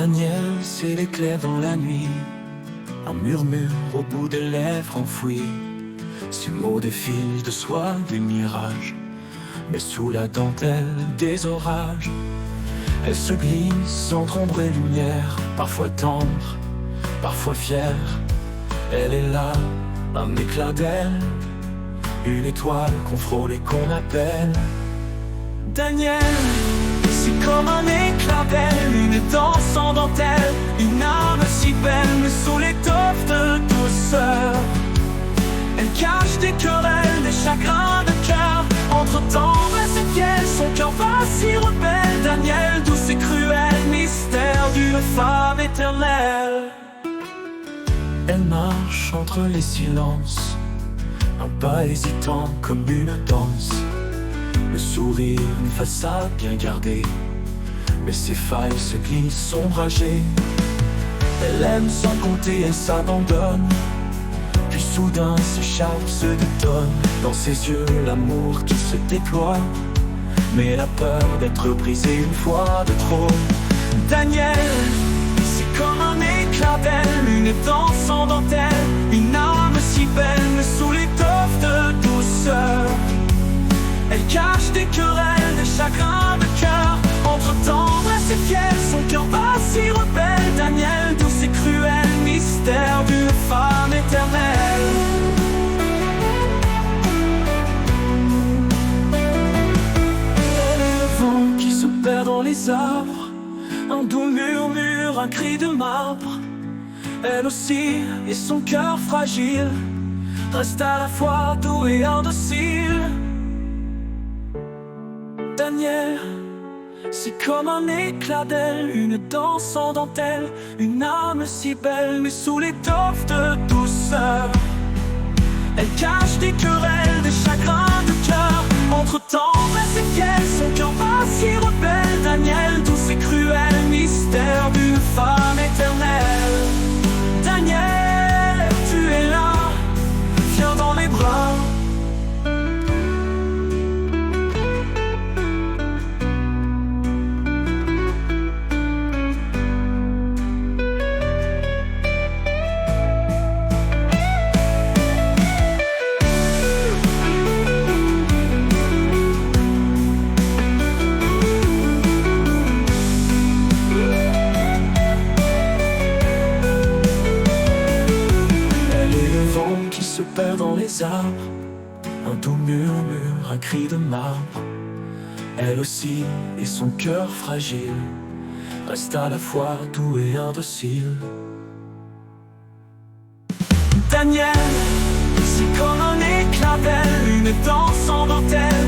Daniel, c'est l'éclair dans la nuit, un murmure au bout des lèvres enfouies. Ces mots défilent de soi des mirages, mais sous la dentelle des orages. Elle se glisse entre ombre et lumière, parfois tendre, parfois fière. Elle est là, un éclat d'elle, une étoile qu'on frôle et qu'on appelle Daniel. C'est comme un éclat d'elle, une danse en dentelle, une âme si belle, mais sous l'étoffe de douceur. Elle cache des querelles, des chagrins de cœur, entre tendresse et fiel, son cœur va si rebelle. Daniel, douce et cruel, mystère d'une femme éternelle. Elle marche entre les silences, un pas hésitant comme une danse. Le sourire, une façade bien gardée, mais ses failles se glissent ombragées. Elle aime sans compter, elle s'abandonne, puis soudain s'échappe, se détonne. Dans ses yeux, l'amour qui se déploie, mais la peur d'être brisée une fois de trop. Daniel, c'est comme un éclat d'elle, une danse en dentelle, une âme si belle, mais sous l'étoffe de douceur. Elle cache des querelles, des chagrins de cœur, entre tendresse et fiel, son cœur bat si rebelle. Daniel, douce et cruel, mystère d'une femme éternelle. Elle est le vent qui se perd dans les arbres, un doux murmure, un cri de marbre. Elle aussi, et son cœur fragile, reste à la fois doux et indocile. Daniel, c'est comme un éclat d'elle, une danse en dentelle, une âme si belle, mais sous l'étoffe de douceur. Elle cache des querelles, des chagrins de cœur, entre tendresse et fiel, son cœur bat si rebelle. Daniel, douce et cruel, mystère d'une femme éternelle. Daniel, tu es là, viens dans mes bras. Se perd dans les arbres, un doux murmure, un cri de marbre. Elle aussi, et son cœur fragile, reste à la fois doux et indocile. Daniel, c'est comme un éclat d'elle, une danse en dentelle,